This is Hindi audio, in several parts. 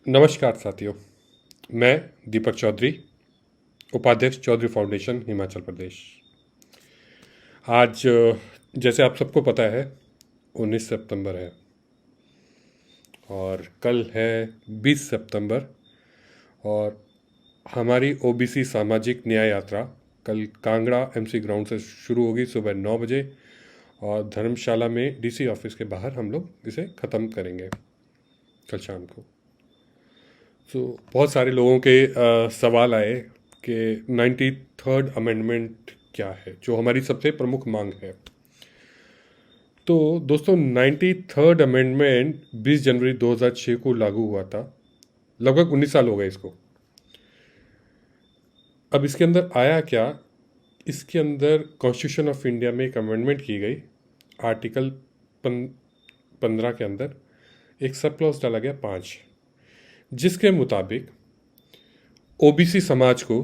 नमस्कार साथियों। मैं दीपक चौधरी, उपाध्यक्ष चौधरी फाउंडेशन हिमाचल प्रदेश। आज जैसे आप सबको पता है 19 सितंबर है और कल है 20 सितंबर। और हमारी ओबीसी सामाजिक न्याय यात्रा कल कांगड़ा एमसी ग्राउंड से शुरू होगी सुबह 9 बजे और धर्मशाला में डीसी ऑफिस के बाहर हम लोग इसे ख़त्म करेंगे कल शाम को। तो बहुत सारे लोगों के सवाल आए कि 93rd अमेंडमेंट क्या है, जो हमारी सबसे प्रमुख मांग है। तो दोस्तों 93rd अमेंडमेंट 20 जनवरी 2006 को लागू हुआ था। लगभग 19 साल हो गए इसको। अब इसके अंदर आया क्या, इसके अंदर कॉन्स्टिट्यूशन ऑफ इंडिया में एक अमेंडमेंट की गई। आर्टिकल 15 के अंदर एक सब क्लॉज डाला गया 5, जिसके मुताबिक ओबीसी समाज को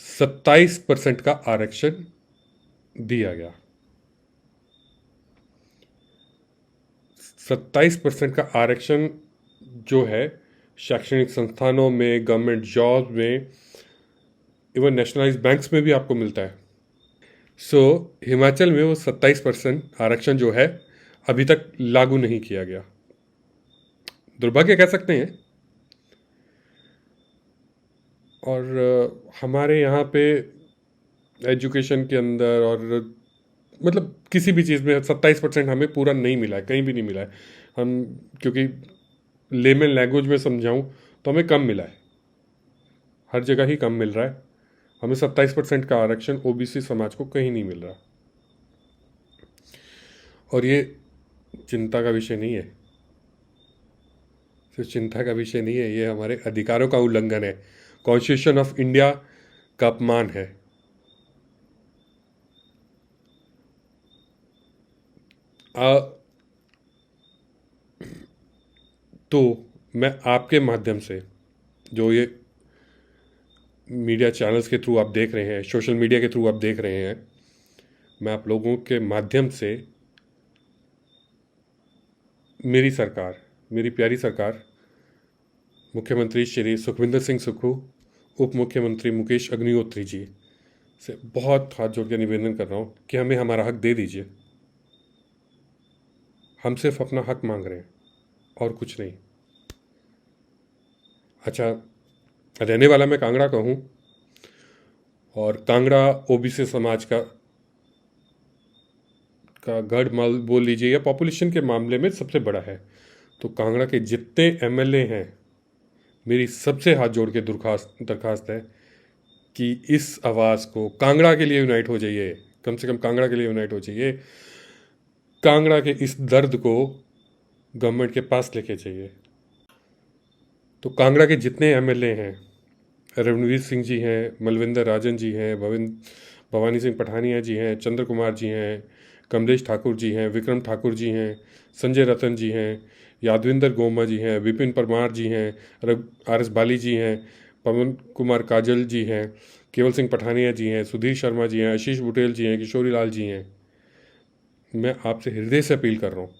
27% का आरक्षण दिया गया। 27% का आरक्षण जो है शैक्षणिक संस्थानों में, गवर्नमेंट जॉब में, इवन नेशनलाइज्ड बैंक्स में भी आपको मिलता है। हिमाचल में वो 27% आरक्षण जो है अभी तक लागू नहीं किया गया। दुर्भाग्य कह सकते हैं। और हमारे यहाँ पे एजुकेशन के अंदर और मतलब किसी भी चीज़ में 27% हमें पूरा नहीं मिला है, कहीं भी नहीं मिला है। हम क्योंकि लेमन लैंग्वेज में समझाऊँ तो हमें कम मिला है, हर जगह ही कम मिल रहा है। हमें 27% का आरक्षण ओबीसी समाज को कहीं नहीं मिल रहा। और ये चिंता का विषय नहीं है, सिर्फ चिंता का विषय नहीं है, ये हमारे अधिकारों का उल्लंघन है, कॉन्स्टिट्यूशन ऑफ इंडिया का अपमान है। तो मैं आपके माध्यम से, जो ये मीडिया चैनल्स के थ्रू आप देख रहे हैं, सोशल मीडिया के थ्रू आप देख रहे हैं, मैं आप लोगों के माध्यम से मेरी सरकार, मेरी प्यारी सरकार, मुख्यमंत्री श्री सुखविंदर सिंह सुक्खू, उप मुख्यमंत्री मुकेश अग्निहोत्री जी से बहुत हाथ जोड़ के निवेदन कर रहा हूँ कि हमें हमारा हक दे दीजिए। हम सिर्फ अपना हक मांग रहे हैं और कुछ नहीं। अच्छा, रहने वाला मैं कांगड़ा का हूँ और कांगड़ा ओबीसी समाज का गढ़ माल बोल लीजिए या पॉपुलेशन के मामले में सबसे बड़ा है। तो कांगड़ा के जितने एमएलए हैं, मेरी सबसे हाथ जोड़ के दरखास्त है कि इस आवाज़ को कांगड़ा के लिए यूनाइट हो जाइए, कम से कम कांगड़ा के लिए यूनाइट हो जाइए। कांगड़ा के इस दर्द को गवर्नमेंट के पास लेके जाइए। तो कांगड़ा के जितने एमएलए हैं, रणवीर सिंह जी हैं, मलविंदर राजन जी हैं, भवानी सिंह पठानिया जी हैं, चंद्र कुमार जी हैं, कमलेश ठाकुर जी हैं, विक्रम ठाकुर जी हैं, संजय रतन जी हैं, यादविंदर गोमा जी हैं, विपिन परमार जी हैं, आर एस बाली जी हैं, पवन कुमार काजल जी हैं, केवल सिंह पठानिया जी हैं, सुधीर शर्मा जी हैं, आशीष बुटेल जी हैं, किशोरी लाल जी हैं। मैं आपसे हृदय से अपील कर रहा हूँ,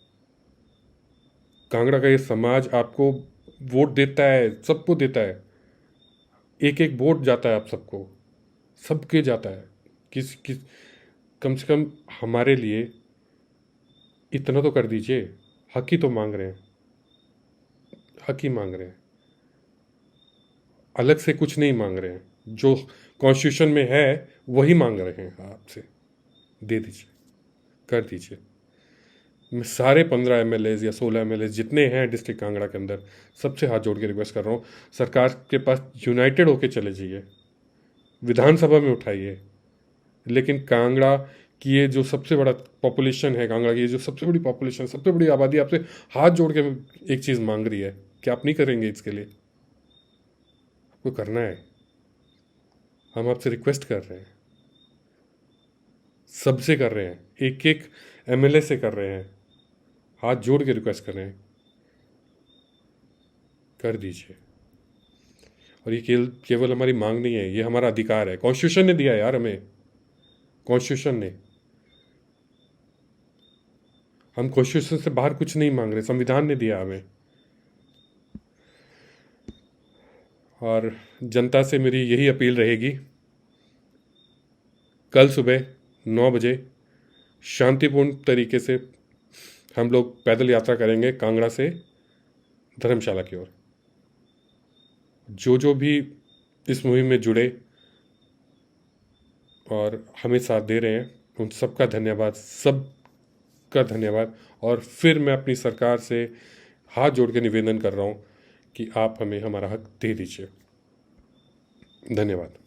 कांगड़ा का ये समाज आपको वोट देता है, सबको देता है, एक एक वोट जाता है आप सबको, सबके जाता है। किस किस कम से कम हमारे लिए इतना तो कर दीजिए। हक ही तो मांग रहे हैं, हक ही मांग रहे हैं, अलग से कुछ नहीं मांग रहे हैं। जो कॉन्स्टिट्यूशन में है वही मांग रहे हैं आपसे, दे दीजिए, कर दीजिए। मैं सारे 15 एमएलए या 16 एमएलए जितने हैं डिस्ट्रिक्ट कांगड़ा के अंदर, सबसे हाथ जोड़ के रिक्वेस्ट कर रहा हूँ, सरकार के पास यूनाइटेड होके चले जाइए, विधानसभा में उठाइए। लेकिन कांगड़ा की ये जो सबसे बड़ा पॉपुलेशन है, कांगड़ा की ये जो सबसे बड़ी पॉपुलेशन, सबसे बड़ी आबादी आपसे हाथ जोड़ के एक चीज़ मांग रही है कि आप नहीं करेंगे इसके लिए? आपको करना है। हम आपसे रिक्वेस्ट कर रहे हैं, सबसे कर रहे हैं, एक एक एमएलए से कर रहे हैं, हाथ जोड़ के रिक्वेस्ट कर रहे हैं, कर दीजिए। और ये केवल हमारी मांग नहीं है, ये हमारा अधिकार है, कॉन्स्टिट्यूशन ने दिया यार हमें, कॉन्स्टिट्यूशन ने। हम कॉन्स्टिट्यूशन से बाहर कुछ नहीं मांग रहे, संविधान ने दिया हमें। और जनता से मेरी यही अपील रहेगी, कल सुबह 9 बजे शांतिपूर्ण तरीके से हम लोग पैदल यात्रा करेंगे कांगड़ा से धर्मशाला की ओर। जो भी इस मुहिम में जुड़े और हमें साथ दे रहे हैं, उन सबका धन्यवाद, सबका धन्यवाद। और फिर मैं अपनी सरकार से हाथ जोड़ के निवेदन कर रहा हूँ कि आप हमें हमारा हक दे दीजिए। धन्यवाद।